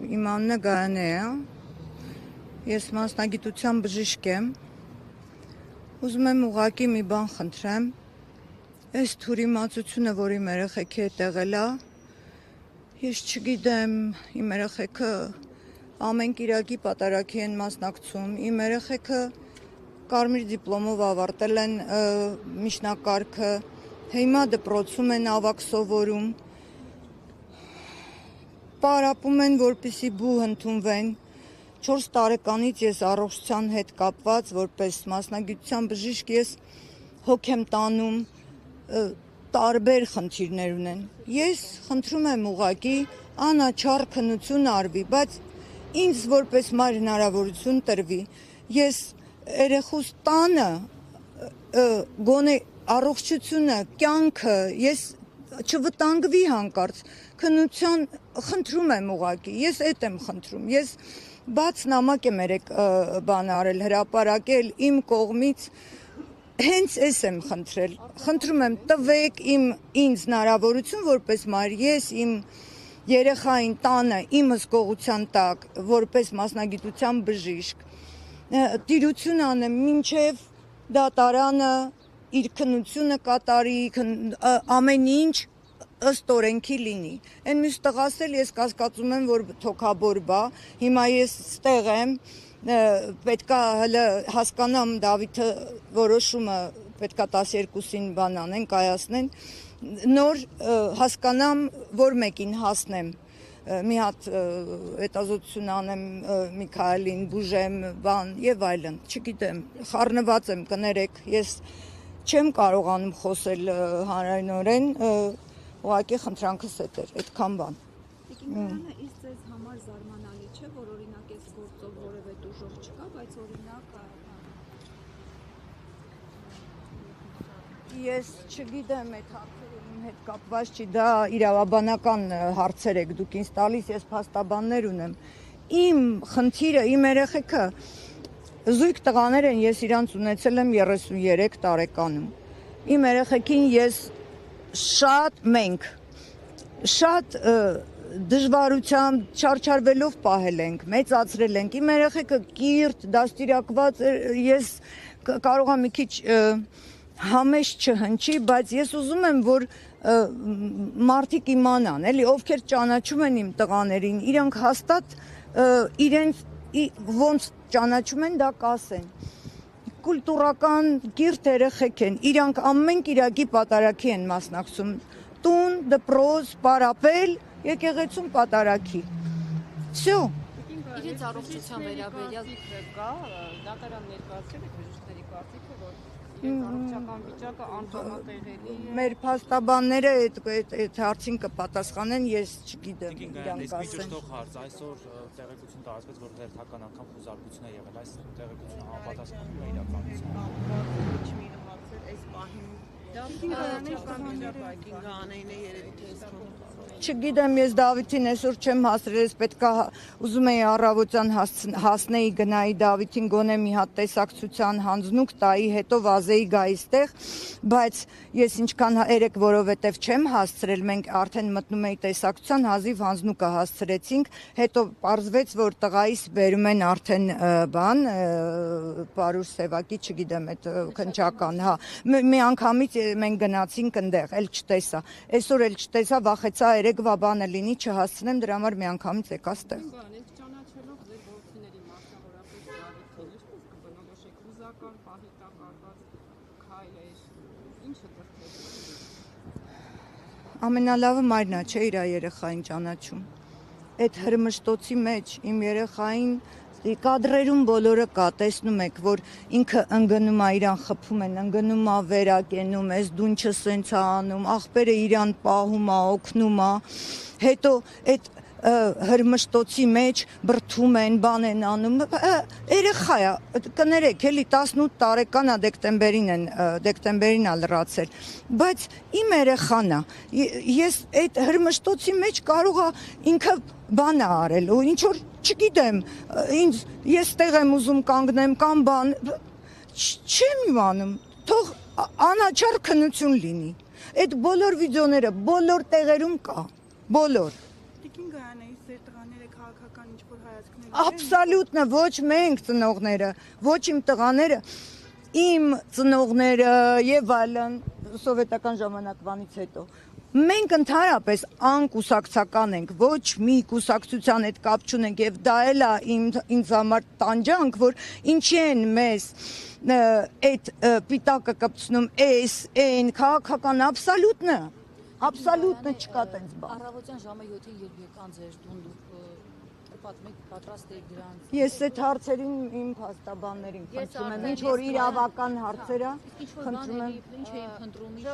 Իմ անունը Գայանե է, ես մասնագիտության բժիշկ եմ, ուզում եմ ուղղակի մի բան խնդրեմ, այս թուրիմացությունը, որ իմ երեխեքի հետ եղել է, ես չգիտեմ, իմ երեխեքը ամեն կիրակի պատարագի են մասնակցում, իմ երեխեքը կարմիր դիպլոմով ավարտել են միջնակարգը, հիմա դպրոցում են ավագ սովորում, պարապում են, որպեսզի բու ընդունվեն, 4 տարեկանից ես առողջության հետ կապված, որպես մասնագիտության բժիշկ ես հոգ եմ տանում, տարբեր խնդիրներ ունեն, ես խնդրում եմ ուղղակի անաչառ քննություն արվի, բայց ինձ որպես մայր հնարավորություն տրվի, ես երեխուս տանը, գոնե առողջությունը, կյանքը, ես չվտանգվի հանկարծ, քննության խնդրում եմ ուղղակի, ես էդ եմ խնդրում, ես բաց նամակ եմ բան արել, հրապարակել իմ կողմից, հենց ես եմ խնդրել, խնդրում եմ տվեք ինձ հնարավորություն որպես մայր, ես իմ երեխային տանը իմ հսկողության տակ, որպես մասնագիտության բժիշկ, տիրություն անեմ մինչև դատարանը իր քննությունը կատարի, ամեն ինչ ըստ օրենքի լինի, են մյուս տղաս էլ ես կասկածում եմ, որ թոքաբոր բա, հիմա ես ստեղ եմ, պետքա հələ հասկանամ Դավիթը որոշումը պետքա 12-ին բան անեն, կայացնեն, նոր հասկանամ, որ մեկին հասնեմ, մի հատ հետազոտություն անեմ Միքայելին, բուժեմ, բան եւ այլն, չգիտեմ, խառնված եմ, կներեք, ես չեմ կարողանում խոսել հանրայնորեն, ուղղակի խնդրանքս էր, այդքան բան։ Տիկին իսկ ձեզ համար զարմանալի չէ, որ օրինակ այս գործով որևէ դժոխք չկա, բայց օրինակ ես չգիտեմ այդ հարցերը իմ հետ կապված չի, դա իրավաբանական հարցեր եք դուք ինձ տալիս, ես փաստաբաններ ունեմ։ Իմ խնդիրը, իմ երեխեքը զույգ տղաներ են, ես իրանց ունեցել եմ 33 տարեկանում։ Իմ երեխեքին ես մենք շատ դժվարությամբ չարչարվելով պահել ենք, մեծացրել ենք, իմ երեխեքը կիրթ, դաստիարակված, ես կարող եմ մի քիչ համեստ չհնչի, բայց ես ուզում եմ, որ մարդիկ իմանան, էլի, ովքեր ճանաչում են իմ տղաներին, իրանք հաստատ իրենց ոնց ճանաչում են, դա կասեն։ Կուլտուրական կիրթ երեխեք են, իրանք ամեն կիրակի պատարագի են մասնակցում, տուն, դպրոց, պարապել, եկեղեցում պատարագի։ Всё։ Իրենց առողջության վերաբերյալ կա, դատարան ներկայացրել եք բժիշկների կարծիքը, որ իրենց առողջական վիճակը անտանատեղելի է։ Մեր փաստաբանները այդ հարցին կպատասխանեն, ես չգիտեմ, իրանք ասեն։ Ճշտող հարց, այսօր տեղեկություն տարածվեց, որ հերթական անգամ խոզարկություն է եղել, այս տեղեկությունը համապատասխանում է իրականությանը։ Չգիտեմ, ես Դավիթին այսօր չեմ հասրել, ես պետքա ուզում էի առավոտյան հասնեի գնայի Դավիթին գոնե մի հատ տեսակցության հանձնուկ տայի, հետո վազեի գայի ստեղ, բայց ես ինչքան երեք որովհետև չեմ հասցրել, մենք արդեն մտնում էի տեսակցության, հազիվ հանձնուկը հասցրեցինք, հետո պարզվեց, որ տղայիս բերում են արդեն բան, Պարուր Սևակի, չգիտեմ, այդ քնչական, հա, մի անգամից մենք գնացինք ընդեղ, էլ չտեսա, այսօր էլ չտեսա, վախեցա երեկվա բանը լինի, չհասցնեմ, դրա համար մի անգամից եկա ստեղ։ Ճանաչելով ձեր որդիների մասնավորապես Դավիթին, ինչպես կբնորոշեք հուզական, պահիտակարված քայլեր, ինչը դրդեց։ Ամենալավը մայրն է, չէ, իր երեխային ճանաչում։ Այդ հրմշտոցի մեջ իմ երեխային կադրերում բոլորը կա, տեսնում եք, որ ինքը ընկնում է, իրան խփում են, ընկնում է, վերակենում, ես դունչը սենց է անում, աղբերը իրան պահում է, օգնում է, հետո այդ հրմշտոցի մեջ բրդում են, բան են անում, երեխա է, կներեք, էլի 18 տարեկան է, դեկտեմբերին է լրացել, բայց իմ երեխան է, ես այդ հրմշտոցի մեջ կարող է ինքը բան է արել, ու ինչ որ չգիտեմ, ես տեղ եմ ուզում կանգնեմ կամ բան, չեմ իմանում, թող անաչառ քննություն լինի, այդ բոլոր վիդեոները, բոլոր տեղերում կա, բոլոր։ Տիկին միայն էս ձեր տղաները քաղաքական ինչ-որ հայացքներ Աբսոլյուտնը ոչ մենք ծնողները, ոչ իմ տղաները, իմ ծնողները եւ այլն սովետական ժամանակվանից հետո մենք ընդհանրապես անկուսակցական ենք, ոչ մի կուսակցության հետ կապ չունենք եւ դա էլ է ինձ համար տանջանք, որ ինչի են մեզ այդ պիտակը կպցնում, այն քաղաքական աբսոլյուտնը չկա տենց բան։ Առավոտյան ժամը 7-ին երբ եկան ձեր տուն դուք պատմեք պատրաստ եք դրանց։ Ես այդ հարցերին իմ փաստաբաններին խնդրում եմ, ինչ որ իրավական հարցերը, Ինչ որ բաների ինչ էին փնտրում, ինչ